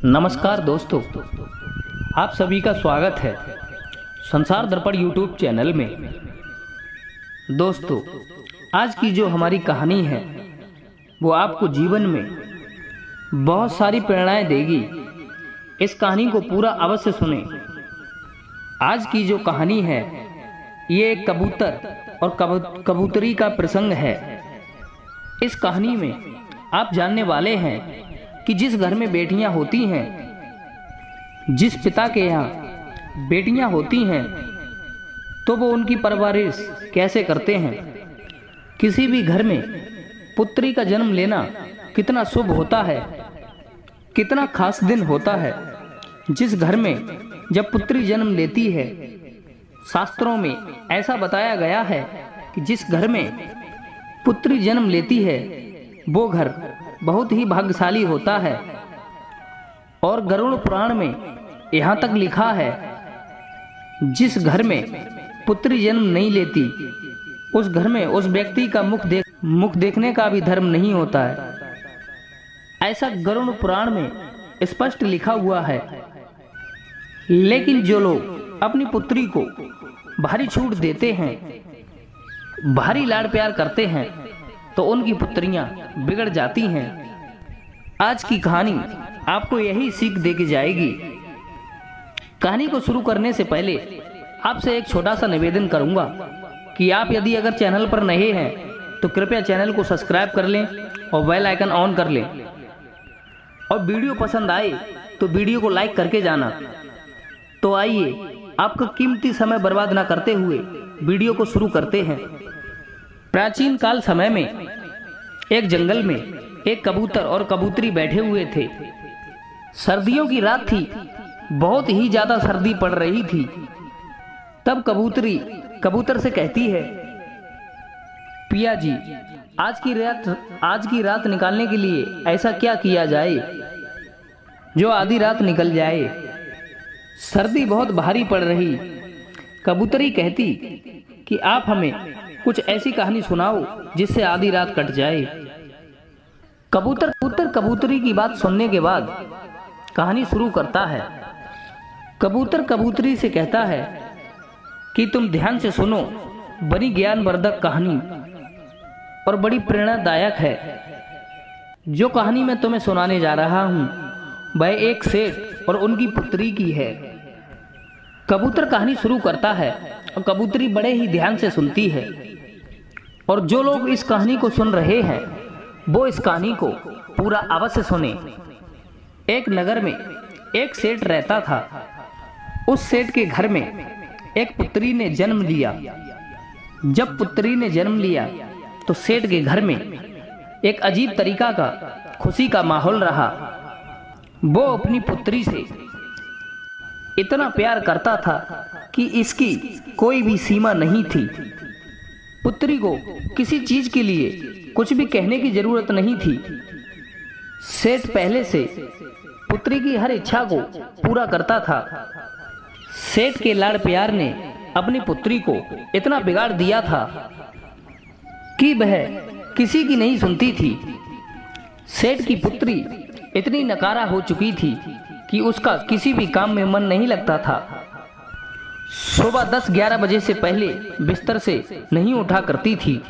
नमस्कार दोस्तों, आप सभी का स्वागत है संसार दर्पण यूट्यूब चैनल में। दोस्तों, आज की जो हमारी कहानी है वो आपको जीवन में बहुत सारी प्रेरणाएं देगी। इस कहानी को पूरा अवश्य सुनें। आज की जो कहानी है ये एक कबूतर और कबूतरी का प्रसंग है। इस कहानी में आप जानने वाले हैं कि जिस घर में बेटियां होती हैं, जिस पिता के यहाँ बेटियां होती हैं, तो वो उनकी परवरिश कैसे करते हैं। किसी भी घर में पुत्री का जन्म लेना कितना शुभ होता है, कितना खास दिन होता है। जिस घर में जब पुत्री जन्म लेती है, शास्त्रों में ऐसा बताया गया है कि जिस घर में पुत्री जन्म लेती है वो घर बहुत ही भाग्यशाली होता है। और गरुड़ पुराण में यहाँ तक लिखा है, जिस घर में पुत्री जन्म नहीं लेती उस घर में उस व्यक्ति का मुख देखने का भी धर्म नहीं होता है। ऐसा गरुड़ पुराण में स्पष्ट लिखा हुआ है। लेकिन जो लोग अपनी पुत्री को भारी छूट देते हैं, भारी लाड प्यार करते हैं, तो उनकी पुत्रियां बिगड़ जाती हैं। आज की कहानी आपको यही सीख देके जाएगी। कहानी को शुरू करने से पहले आपसे एक छोटा सा निवेदन करूंगा कि आप यदि अगर चैनल पर नए हैं तो कृपया चैनल को सब्सक्राइब कर लें और बेल आइकन ऑन कर लें। और वीडियो पसंद आए तो वीडियो को लाइक करके जाना। तो आइए, आपका कीमती समय बर्बाद ना करते हुए वीडियो को शुरू करते हैं। प्राचीन काल समय में एक जंगल में एक कबूतर और कबूतरी बैठे हुए थे। सर्दियों की रात थी, बहुत ही ज्यादा सर्दी पड़ रही थी। तब कबूतरी कबूतर से कहती है, पिया जी, आज की रात निकालने के लिए ऐसा क्या किया जाए जो आधी रात निकल जाए। सर्दी बहुत भारी पड़ रही। कबूतरी कहती कि आप हमें कुछ ऐसी कहानी सुनाओ जिससे आधी रात कट जाए। कबूतर कबूतरी की बात सुनने के बाद कहानी शुरू करता है। कबूतर कबूतरी से कहता है कि तुम ध्यान से सुनो, बड़ी ज्ञानवर्धक कहानी और बड़ी प्रेरणादायक है। जो कहानी मैं तुम्हें सुनाने जा रहा हूँ वह एक सेठ और उनकी पुत्री की है। कबूतर कहानी शुरू करता है और कबूतरी बड़े ही ध्यान से सुनती है। और जो लोग इस कहानी को सुन रहे हैं वो इस कहानी को पूरा अवश्य सुने। एक नगर में एक सेठ रहता था। उस सेठ के घर में एक पुत्री ने जन्म लिया। जब पुत्री ने जन्म लिया तो सेठ के घर में एक अजीब तरीका का खुशी का माहौल रहा। वो अपनी पुत्री से इतना प्यार करता था कि इसकी कोई भी सीमा नहीं थी। पुत्री को किसी चीज के लिए कुछ भी कहने की जरूरत नहीं थी। सेठ पहले से पुत्री की हर इच्छा को पूरा करता था। सेठ के लाड़ प्यार ने अपनी पुत्री को इतना बिगाड़ दिया था कि वह किसी की नहीं सुनती थी। सेठ की पुत्री इतनी नकारा हो चुकी थी कि उसका किसी भी काम में मन नहीं लगता था। सुबह 10-11 बजे से पहले बिस्तर से नहीं उठा करती थी।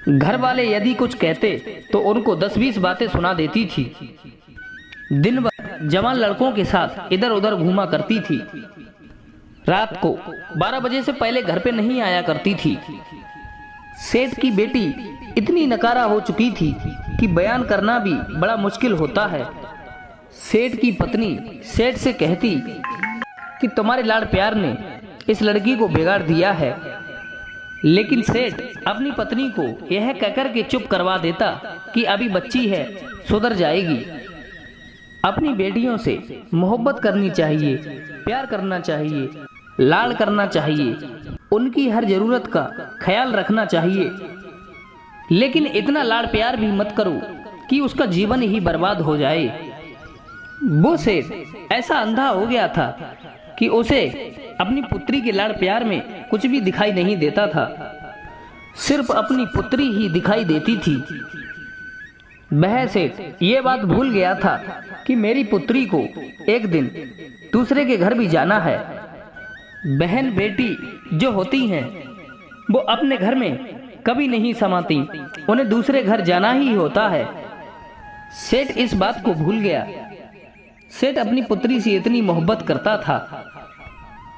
घर वाले यदि कुछ कहते तो उनको 10-20 बातें सुना देती थी। दिन भर जवान लड़कों के साथ इधर उधर घूमा करती थी। रात को 12 बजे से पहले घर पे नहीं आया करती थी। सेठ की बेटी इतनी नकारा हो चुकी थी कि बयान करना भी बड़ा मुश्किल होता है। सेठ की पत्नी सेठ से कहती कि तुम्हारे लाड़ प्यार ने इस लड़की को बिगाड़ दिया है। लेकिन सेठ अपनी पत्नी को यह कहकर के चुप करवा देता कि अभी बच्ची है, सुधर जाएगी। अपनी बेटियों से मोहब्बत करनी चाहिए, प्यार करना चाहिए, लाड़ करना चाहिए, उनकी हर जरूरत का ख्याल रखना चाहिए। लेकिन इतना लाड़ प्यार भी मत करो कि उसका जीवन ही बर्बाद हो जाए। वो सेठ ऐसा अंधा हो गया था कि उसे अपनी पुत्री के लाड़ प्यार में कुछ भी दिखाई नहीं देता था, सिर्फ अपनी पुत्री ही दिखाई देती थी। वह सेठ ये बात भूल गया था कि मेरी पुत्री को एक दिन दूसरे के घर भी जाना है। बहन बेटी जो होती हैं वो अपने घर में कभी नहीं समाती, उन्हें दूसरे घर जाना ही होता है। सेठ इस बात को भूल गया। सेठ अपनी पुत्री से इतनी मोहब्बत करता था,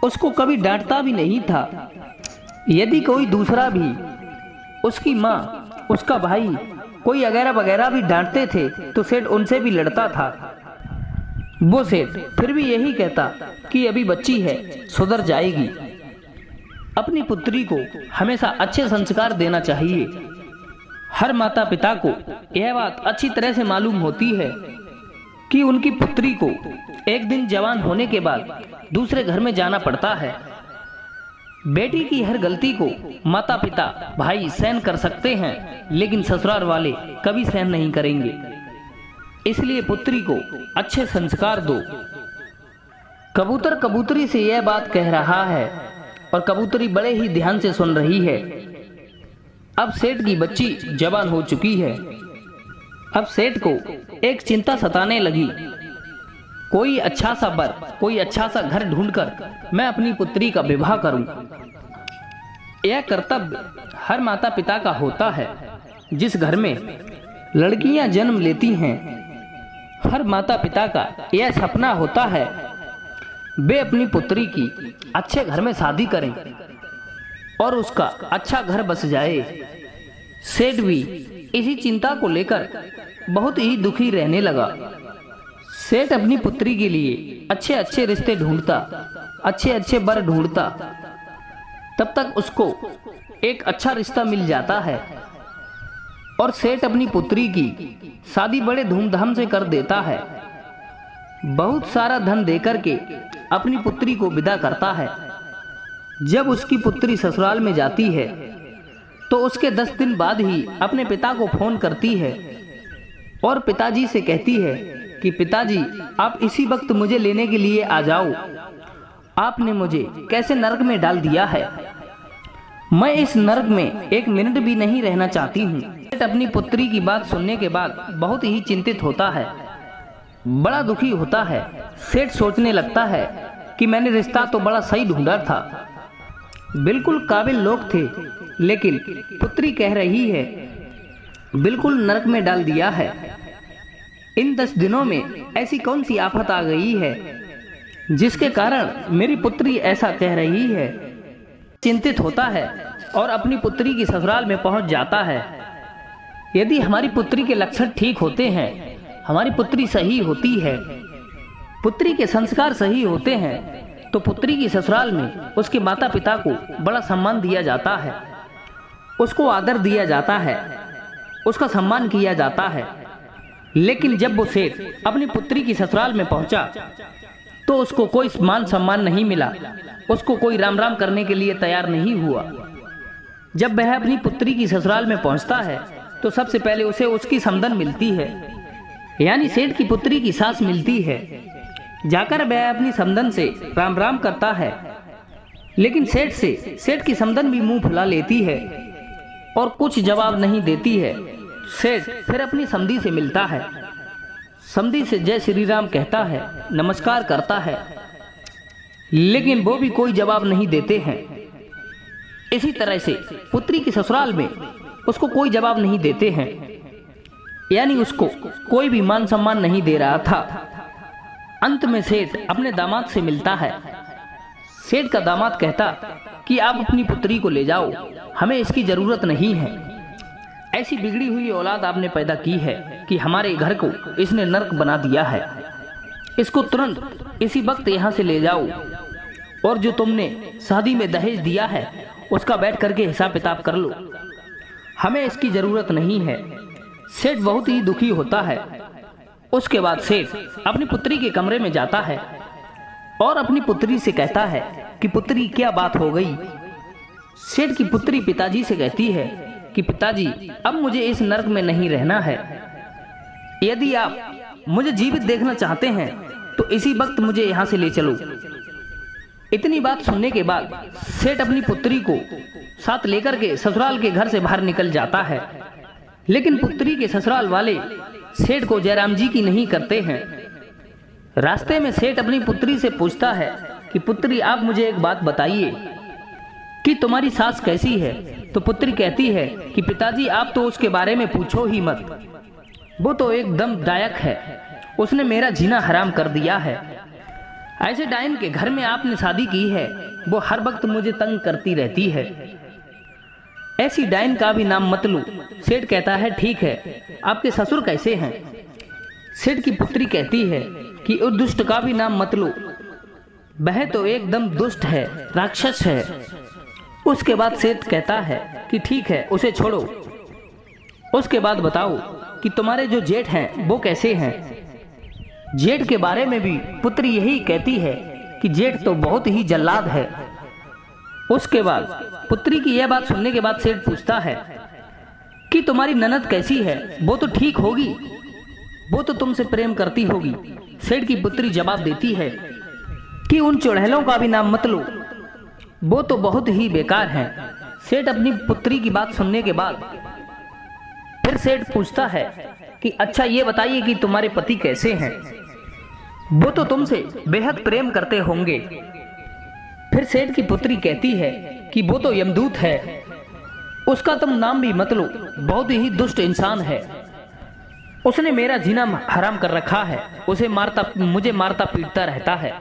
उसको कभी डांटता भी नहीं था। यदि कोई दूसरा भी, उसकी माँ, उसका भाई, कोई वगैरह वगैरह भी डांटते थे तो सेठ उनसे भी लड़ता था। वो सेठ फिर भी यही कहता कि अभी बच्ची है, सुधर जाएगी। अपनी पुत्री को हमेशा अच्छे संस्कार देना चाहिए। हर माता पिता को यह बात अच्छी तरह से मालूम होती है कि उनकी पुत्री को एक दिन जवान होने के बाद दूसरे घर में जाना पड़ता है। बेटी की हर गलती को माता पिता भाई सहन कर सकते हैं, लेकिन ससुराल वाले कभी सहन नहीं करेंगे। इसलिए पुत्री को अच्छे संस्कार दो। कबूतर कबूतरी से यह बात कह रहा है और कबूतरी बड़े ही ध्यान से सुन रही है। अब सेठ की बच्ची जवान हो चुकी है। अब सेठ को एक चिंता सताने लगी। कोई अच्छा सा वर, कोई अच्छा सा घर ढूंढकर मैं अपनी पुत्री का विवाह करूं। यह कर्तव्य हर माता पिता का होता है। जिस घर में लड़कियां जन्म लेती हैं, हर माता पिता का यह सपना होता है वे अपनी पुत्री की अच्छे घर में शादी करें और उसका अच्छा घर बस जाए। सेठ भी इसी चिंता को लेकर बहुत ही दुखी रहने लगा। सेठ अपनी पुत्री के लिए अच्छे अच्छे रिश्ते ढूंढता, अच्छे अच्छे वर ढूंढता। तब तक उसको एक अच्छा रिश्ता मिल जाता है और सेठ अपनी पुत्री की शादी बड़े धूमधाम से कर देता है। बहुत सारा धन देकर के अपनी पुत्री को विदा करता है। जब उसकी पुत्री ससुराल में जाती है तो उसके 10 दिन बाद ही अपने पिता को फोन करती है और पिताजी से कहती है कि पिताजी आप इसी वक्त मुझे लेने के लिए आ जाओ। आपने मुझे कैसे नरक में डाल दिया है, मैं इस नरक में एक मिनट भी नहीं रहना चाहती हूँ। सेठ अपनी पुत्री की बात सुनने के बाद बहुत ही चिंतित होता है, बड़ा दुखी होता है। सेठ सोचने लगता है कि मैंने रिश्ता तो बड़ा सही ढूंढा था, बिल्कुल काबिल लोग थे, लेकिन पुत्री कह रही है बिल्कुल नरक में डाल दिया है। इन 10 दिनों में ऐसी कौन सी आफत आ गई है जिसके कारण मेरी पुत्री ऐसा कह रही है। चिंतित होता है और अपनी पुत्री की ससुराल में पहुंच जाता है। यदि हमारी पुत्री के लक्षण ठीक होते हैं, हमारी पुत्री सही होती है, पुत्री के संस्कार सही होते हैं, तो पुत्री की ससुराल में उसके माता पिता को बड़ा सम्मान दिया जाता है, उसको आदर दिया जाता है, उसका सम्मान किया जाता है। लेकिन जब वो सेठ अपनी पुत्री की ससुराल में पहुंचा तो उसको कोई मान सम्मान नहीं मिला, उसको कोई राम राम करने के लिए तैयार नहीं हुआ। जब वह अपनी पुत्री की ससुराल में पहुंचता है तो सबसे पहले उसे उसकी समधन मिलती है, यानी सेठ की पुत्री की सास मिलती है। जाकर वह अपनी समधन से राम राम करता है, लेकिन सेठ की समधन भी मुंह फुला लेती है और कुछ जवाब नहीं देती है। सेठ फिर अपनी समधी से मिलता है, समधी से जय श्री राम कहता है, नमस्कार करता है, लेकिन वो भी कोई जवाब नहीं देते हैं। इसी तरह से पुत्री की ससुराल में उसको कोई जवाब नहीं देते हैं, यानी उसको कोई भी मान सम्मान नहीं दे रहा था। अंत में सेठ अपने दामाद से मिलता है। सेठ का दामाद कहता कि आप अपनी पुत्री को ले जाओ, हमें इसकी जरूरत नहीं है। ऐसी बिगड़ी हुई औलाद आपने पैदा की है कि हमारे घर को इसने नरक बना दिया है। इसको तुरंत इसी वक्त यहाँ से ले जाओ और जो तुमने शादी में दहेज दिया है उसका बैठ करके हिसाब किताब कर लो, हमें इसकी जरूरत नहीं है। सेठ बहुत ही दुखी होता है। उसके बाद सेठ अपनी पुत्री के कमरे में जाता है और अपनी पुत्री से कहता है कि पुत्री क्या बात हो गई। सेठ की पुत्री पिताजी से कहती है कि पिताजी अब मुझे इस नरक में नहीं रहना है, यदि आप मुझे जीवित देखना चाहते हैं तो इसी वक्त मुझे यहाँ से ले चलो। इतनी बात सुनने के बाद सेठ अपनी पुत्री को साथ लेकर के ससुराल के घर से बाहर निकल जाता है, लेकिन पुत्री के ससुराल वाले सेठ को जयराम जी की नहीं करते हैं। रास्ते में सेठ अपनी पुत्री से पूछता है कि पुत्री, आप मुझे एक बात बताइए कि तुम्हारी सास कैसी है। तो पुत्री कहती है कि पिताजी, आप तो उसके बारे में पूछो ही मत, वो तो एकदम डायक है, उसने मेरा जीना हराम कर दिया है। ऐसे डायन के घर में आपने शादी की है, वो हर वक्त मुझे तंग करती रहती है। ऐसी डायन का भी नाम मत लो। सेठ कहता है ठीक है, आपके ससुर कैसे हैं। सेठ की पुत्री कहती है कि उस दुष्ट का भी नाम मत लो, वह तो एकदम दुष्ट है, राक्षस है। उसके बाद सेठ कहता है कि ठीक है, उसे छोड़ो। उसके बाद बताओ कि तुम्हारे जो जेठ हैं वो कैसे हैं। जेठ के बारे में भी पुत्री यही कहती है कि जेठ तो बहुत ही जल्लाद है। उसके बाद पुत्री की यह बात सुनने के बाद सेठ पूछता है कि तुम्हारी ननद कैसी है, वो तो ठीक होगी, वो तो तुमसे प्रेम करती होगी। सेठ की पुत्री जवाब देती है कि उन चुड़ैलों का भी नाम मत लो, वो तो बहुत ही बेकार हैं। सेठ अपनी पुत्री की बात सुनने के बाद फिर सेठ पूछता है कि अच्छा ये बताइए कि तुम्हारे पति कैसे हैं, वो तो तुमसे बेहद प्रेम करते होंगे। फिर सेठ की पुत्री कहती है कि वो तो यमदूत है, उसका तुम नाम भी मत लो, बहुत ही दुष्ट इंसान है, उसने मेरा जीना हराम कर रखा है, मुझे मारता पीटता रहता है।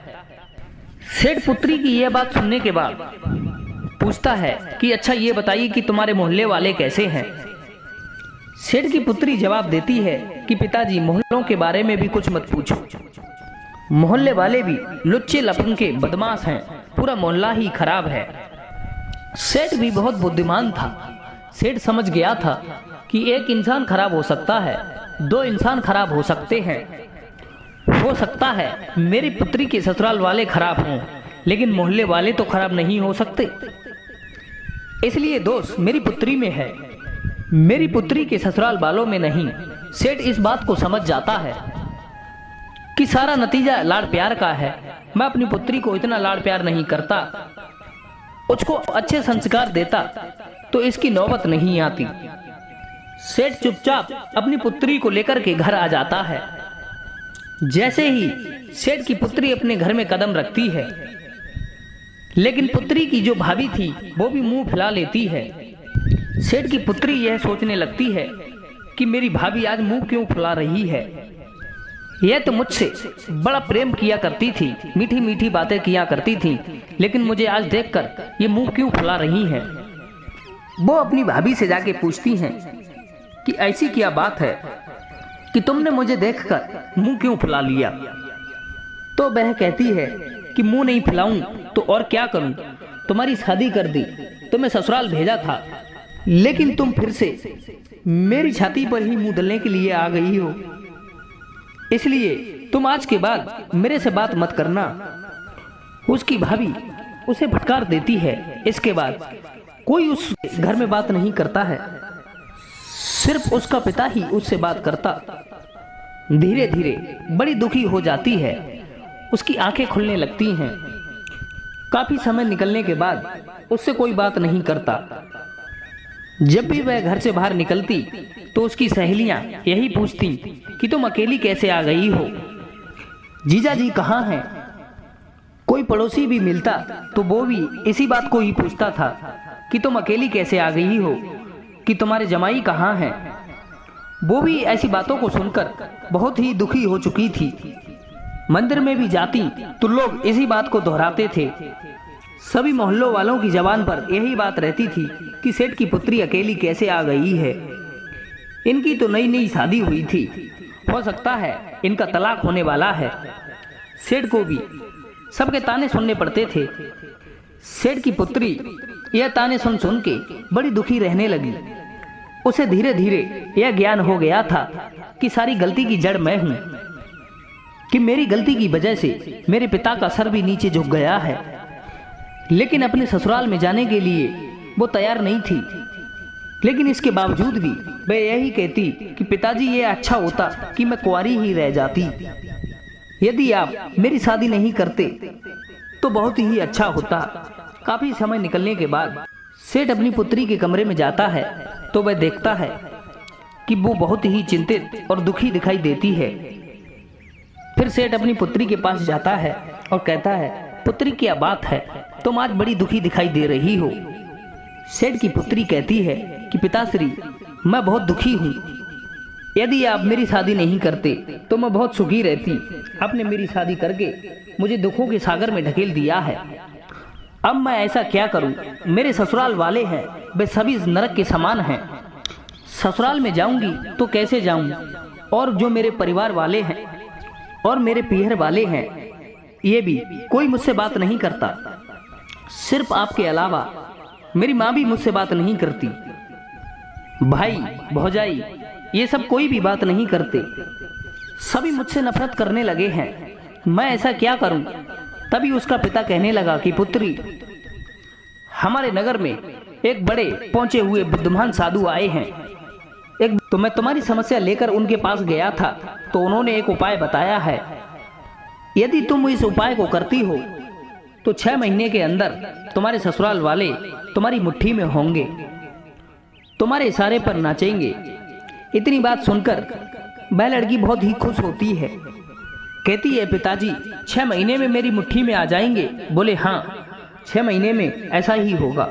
सेठ पुत्री की यह बात सुनने के बाद पूछता है कि अच्छा ये बताइए कि तुम्हारे मोहल्ले वाले कैसे हैं। सेठ की पुत्री जवाब देती है कि पिताजी, मोहल्लों के बारे में भी कुछ मत पूछो, मोहल्ले वाले भी लुच्चे लपंके बदमाश हैं, पूरा मोहल्ला ही खराब है। सेठ भी बहुत बुद्धिमान था। सेठ समझ गया था कि एक इंसान खराब हो सकता है, दो इंसान खराब हो सकते हैं, हो सकता है मेरी पुत्री के ससुराल वाले खराब हों, लेकिन मोहल्ले वाले तो खराब नहीं हो सकते। इसलिए दोष मेरी पुत्री में है, मेरी पुत्री के ससुराल वालों में नहीं। सेठ इस बात को समझ जाता है कि सारा नतीजा लाड़ प्यार का है। मैं अपनी पुत्री को इतना लाड़ प्यार नहीं करता, उसको अच्छे संस्कार देता तो इसकी नौबत नहीं आती। सेठ चुपचाप अपनी पुत्री को लेकर के घर आ जाता है। जैसे ही सेठ की पुत्री अपने घर में कदम रखती है, लेकिन पुत्री की जो भाभी थी वो भी मुंह फैला लेती है। सेठ की पुत्री यह सोचने लगती है कि मेरी भाभी आज मुंह क्यों फुला रही है, यह तो मुझसे बड़ा प्रेम किया करती थी, मीठी मीठी बातें किया करती थी, लेकिन मुझे आज देखकर ये मुंह क्यों फुला रही है। वो अपनी भाभी से जाके पूछती हैं कि ऐसी क्या बात है कि तुमने मुझे देखकर मुंह क्यों फुला लिया। तो वह कहती है कि मुंह नहीं फुलाऊं तो और क्या करूं, तुम्हारी शादी कर दी, तुम्हें ससुराल भेजा था, लेकिन तुम फिर से मेरी छाती पर ही मुंह डालने के लिए आ गई हो, इसलिए तुम आज के बाद मेरे से बात मत करना। उसकी भाभी उसे फटकार देती है। इसके बाद कोई उस घर में बात नहीं करता है, सिर्फ उसका पिता ही उससे बात करता। धीरे धीरे बड़ी दुखी हो जाती है, उसकी आंखें खुलने लगती हैं। काफी समय निकलने के बाद उससे कोई बात नहीं करता। जब भी वह घर से बाहर निकलती तो उसकी सहेलियां यही पूछती कि तुम अकेली कैसे आ गई हो, जीजा जी कहाँ हैं। कोई पड़ोसी भी मिलता तो वो भी इसी बात को ही पूछता था कि तुम अकेली कैसे आ गई हो, कि तुम्हारे जमाई कहाँ हैं। वो भी ऐसी बातों को सुनकर बहुत ही दुखी हो चुकी थी। मंदिर में भी जाती तो लोग इसी बात को दोहराते थे। सभी मोहल्लों वालों की जबान पर यही बात रहती थी कि सेठ की पुत्री अकेली कैसे आ गई है। इनकी तो नई नई शादी हुई थी, हो सकता है इनका तलाक होने वाला है। सेठ को भी सबके ताने सुनने पड़ते थे। सेठ की पुत्री यह ताने सुन सुन के बड़ी दुखी रहने लगी। उसे धीरे धीरे यह ज्ञान हो गया था कि सारी गलती की जड़ मैं हूं, कि मेरी गलती की वजह से मेरे पिता का सर भी नीचे झुक गया है। लेकिन अपने ससुराल में जाने के लिए वो तैयार नहीं थी। लेकिन इसके बावजूद भी वह यही कहती कि पिताजी ये अच्छा होता कि मैं कुंवारी ही रह जाती, यदि आप मेरी शादी नहीं करते तो बहुत ही अच्छा होता। काफी समय निकलने के बाद सेठ अपनी पुत्री के कमरे में जाता है तो वह देखता है कि वो बहुत ही चिंतित और दुखी दिखाई देती है। फिर सेठ अपनी पुत्री के पास जाता है और कहता है, पुत्री क्या बात है, तुम आज बड़ी दुखी दिखाई दे रही हो। सेठ की पुत्री कहती है कि पिताश्री, मैं बहुत दुखी हूँ। यदि आप मेरी शादी नहीं करते तो मैं बहुत सुखी रहती। आपने मेरी शादी करके मुझे दुखों के सागर में ढकेल दिया है। अब मैं ऐसा क्या करूं? मेरे ससुराल वाले हैं, वे सभी नरक के समान हैं। ससुराल में जाऊंगी तो कैसे जाऊं? और जो मेरे परिवार वाले हैं और मेरे पीहर वाले हैं, ये भी कोई मुझसे बात नहीं करता। सिर्फ आपके अलावा मेरी माँ भी मुझसे बात नहीं करती। भाई भौजाई ये सब कोई भी बात नहीं करते, सभी मुझसे नफरत करने लगे हैं। मैं ऐसा क्या करूं? तभी उसका पिता कहने लगा कि पुत्री, हमारे नगर में एक बड़े पहुंचे हुए बुद्धिमान साधु आए हैं। तो मैं तुम्हारी समस्या लेकर उनके पास गया था, तो उन्होंने एक उपाय बताया है। यदि तुम इस उपाय को करती हो तो 6 महीने के अंदर तुम्हारे ससुराल वाले तुम्हारी मुट्ठी में होंगे, तुम्हारे इशारे पर नाचेंगे। इतनी बात सुनकर वह लड़की बहुत ही खुश होती है। कहती है, पिताजी 6 महीने में मेरी मुट्ठी में आ जाएंगे? बोले हाँ, 6 महीने में ऐसा ही होगा।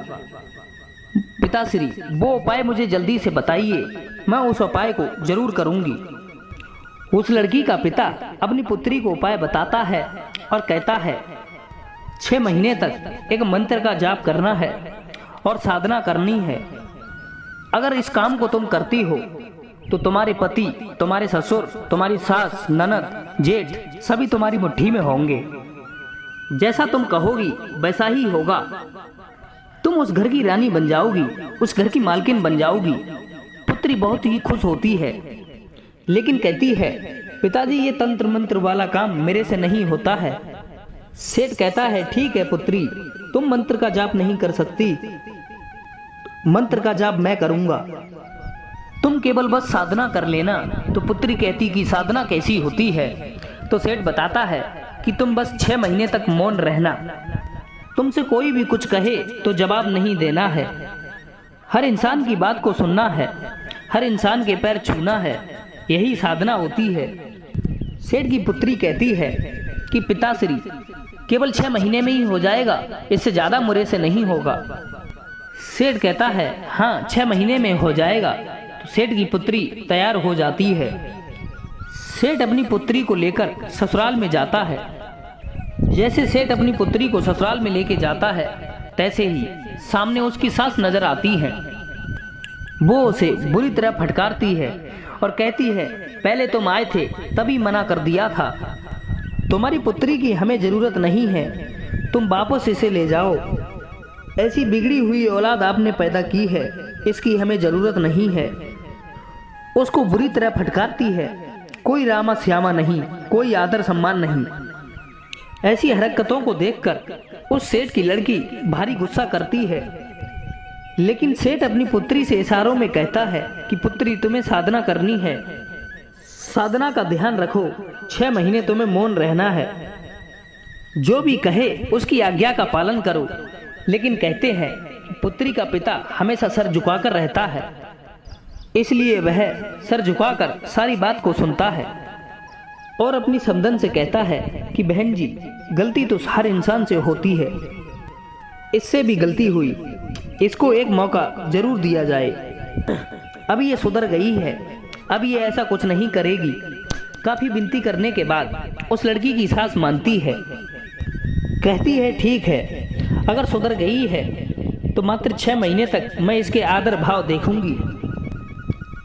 पिताश्री, वो उपाय मुझे जल्दी से बताइए, मैं उस उपाय को जरूर करूंगी। उस लड़की का पिता अपनी पुत्री को उपाय बताता है और कहता है, 6 महीने तक एक मंत्र का जाप करना है और साधना करनी है। अगर इस काम को तुम करती हो तो तुम्हारे पति, तुम्हारे ससुर, तुम्हारी सास, ननद, जेठ सभी तुम्हारी मुट्ठी में होंगे। जैसा तुम कहोगी वैसा ही होगा। तुम उस घर की रानी बन जाओगी, उस घर की मालकिन बन जाओगी। पुत्री बहुत ही खुश होती है, लेकिन कहती है, पिताजी ये तंत्र मंत्र वाला काम मेरे से नहीं होता है। सेठ कहता है, ठीक है पुत्री, तुम मंत्र का जाप नहीं कर सकती, मंत्र का जाप मैं करूंगा, तुम केवल बस साधना कर लेना। तो पुत्री कहती कि साधना कैसी होती है? तो सेठ बताता है कि तुम बस 6 महीने तक मौन रहना। तुमसे कोई भी कुछ कहे तो जवाब नहीं देना है। हर इंसान की बात को सुनना है, हर इंसान के पैर छूना है, यही साधना होती है। सेठ की पुत्री कहती है कि पिताश्री, केवल 6 महीने में ही हो जाएगा, इससे ज्यादा मुरे से नहीं होगा। सेठ कहता है, हाँ 6 महीने में हो जाएगा। तो सेठ की पुत्री तैयार हो जाती है। सेठ अपनी पुत्री को लेकर ससुराल में जाता है। जैसे सेठ अपनी पुत्री को ससुराल में लेके जाता है, तैसे ही सामने उसकी सास नजर आती है। वो उसे बुरी तरह फटकारती है और कहती है, पहले तुम आए थे तभी मना कर दिया था। तुम्हारी पुत्री की हमें जरूरत नहीं है, तुम वापस इसे ले जाओ। ऐसी बिगड़ी हुई औलाद आपने पैदा की है, इसकी हमें जरूरत नहीं है। उसको बुरी तरह फटकारती है। कोई रामा श्यामा नहीं, कोई आदर सम्मान नहीं। ऐसी हरकतों को देखकर उस सेठ की लड़की भारी गुस्सा करती है, लेकिन सेठ अपनी पुत्री से इशारों में कहता है कि पुत्री, तुम्हें साधना करनी है, साधना का ध्यान रखो, 6 महीने तुम्हें मौन रहना है, जो भी कहे उसकी आज्ञा का पालन करो। लेकिन कहते हैं पुत्री का पिता हमेशा सर झुकाकर रहता है, इसलिए वह सर झुकाकर सारी बात को सुनता है और अपनी समधन से कहता है कि बहन जी, गलती तो हर इंसान से होती है, इससे भी गलती हुई, इसको एक मौका जरूर दिया जाए। अभी ये सुधर गई है, अब ये ऐसा कुछ नहीं करेगी। काफी विनती करने के बाद उस लड़की की सास मानती है, कहती है ठीक है, अगर सुधर गई है तो मात्र 6 महीने तक मैं इसके आदर भाव देखूंगी,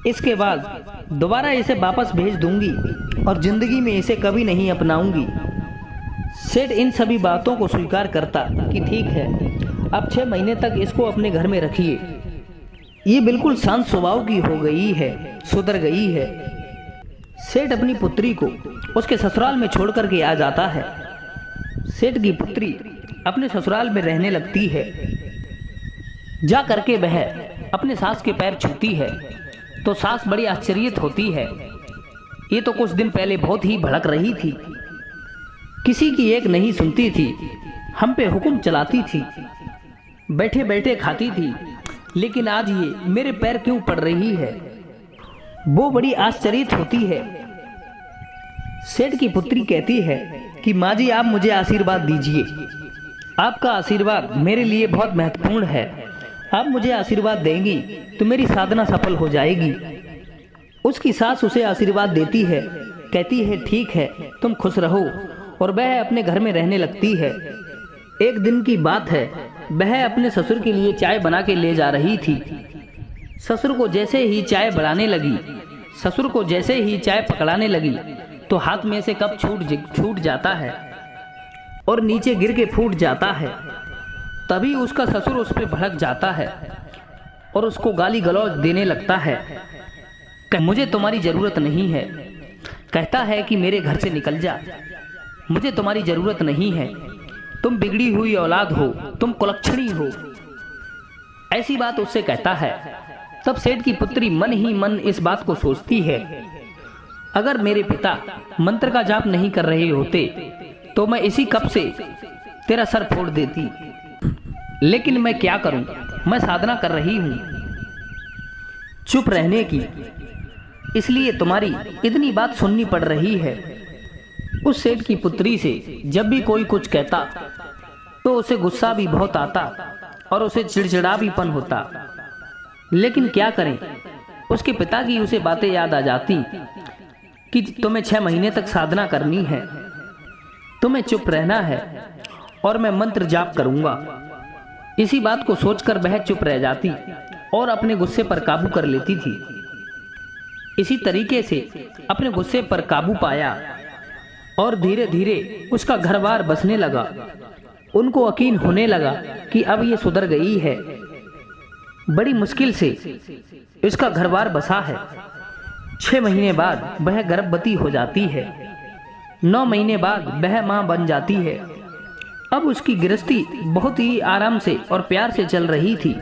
इसके बाद दोबारा इसे वापस भेज दूंगी और जिंदगी में इसे कभी नहीं अपनाऊंगी। सेठ इन सभी बातों को स्वीकार करता कि ठीक है, अब 6 महीने तक इसको अपने घर में रखिए। ये बिल्कुल शांत स्वभाव की हो गई है, सुधर गई है। सेठ अपनी पुत्री को उसके ससुराल में छोड़ करके आ जाता है। सेठ की पुत्री अपने ससुराल में रहने लगती है। जा करके वह अपने सास के पैर छूती है तो सास बड़ी आश्चर्यित होती है। ये तो कुछ दिन पहले बहुत ही भड़क रही थी, किसी की एक नहीं सुनती थी, हम पे हुक्म चलाती थी, बैठे बैठे खाती थी, लेकिन आज ये मेरे पैर क्यों पड़ रही है। वो बड़ी आश्चर्यित होती है। सेठ की पुत्री कहती है कि माँ जी, आप मुझे आशीर्वाद दीजिए। आपका आशीर्वाद मेरे लिए बहुत महत्वपूर्ण है। आप मुझे आशीर्वाद देंगी तो मेरी साधना सफल हो जाएगी। उसकी सास उसे आशीर्वाद देती है, कहती है ठीक है, तुम खुश रहो, और वह अपने घर में रहने लगती है। एक दिन की बात है, वह अपने ससुर के लिए चाय बना के ले जा रही थी। ससुर को जैसे ही चाय पकड़ाने लगी तो हाथ में से कप छूट जाता है और नीचे गिर के फूट जाता है। तभी उसका ससुर उस पर भड़क जाता है और उसको गाली गलौज देने लगता है। मुझे तुम्हारी जरूरत नहीं है, कहता है कि मेरे घर से निकल जा, मुझे तुम्हारी जरूरत नहीं है, तुम बिगड़ी हुई औलाद हो, तुम कुलक्षणी हो, ऐसी बात उससे कहता है। तब सेठ की पुत्री मन ही मन इस बात को सोचती है, अगर मेरे पिता मंत्र का जाप नहीं कर रहे होते तो मैं इसी कप से तेरा सर फोड़ देती, लेकिन मैं क्या करूं, मैं साधना कर रही हूं चुप रहने की, इसलिए तुम्हारी इतनी बात सुननी पड़ रही है। उस सेठ की पुत्री से जब भी कोई कुछ कहता तो उसे गुस्सा भी बहुत आता और उसे चिड़चिड़ा भी पन होता, लेकिन क्या करें, उसके पिता की उसे बातें याद आ जाती कि तुम्हें 6 महीने तक साधना करनी है, तुम्हें चुप रहना है और मैं मंत्र जाप करूंगा। इसी बात को सोचकर वह चुप रह जाती और अपने गुस्से पर काबू कर लेती थी। इसी तरीके से अपने गुस्से पर काबू पाया और धीरे धीरे उसका घर बार बसने लगा। उनको यकीन होने लगा कि अब ये सुधर गई है। बड़ी मुश्किल से इसका घर बार बसा है। 6 महीने बाद वह गर्भवती हो जाती है। 9 महीने बाद वह मां बन जाती है। अब उसकी गृहस्थी बहुत ही आराम से और प्यार से चल रही थी।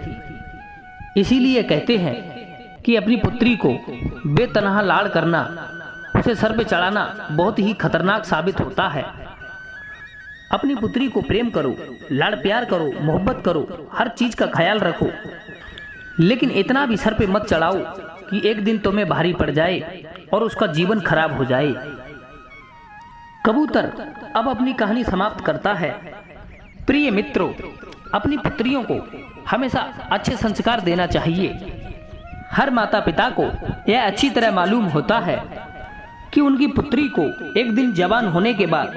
इसीलिए कहते हैं कि अपनी पुत्री को बेतनहा लाड़ करना, उसे सर पे चढ़ाना बहुत ही खतरनाक साबित होता है। अपनी पुत्री को प्रेम करो, लाड़ प्यार करो, मोहब्बत करो, हर चीज का ख्याल रखो, लेकिन इतना भी सर पे मत चढ़ाओ कि एक दिन तुम्हें भारी पड़ जाए और उसका जीवन खराब हो जाए। कबूतर अब अपनी कहानी समाप्त करता है। प्रिय मित्रों, अपनी पुत्रियों को हमेशा अच्छे संस्कार देना चाहिए। हर माता पिता को यह अच्छी तरह मालूम होता है कि उनकी पुत्री को एक दिन जवान होने के बाद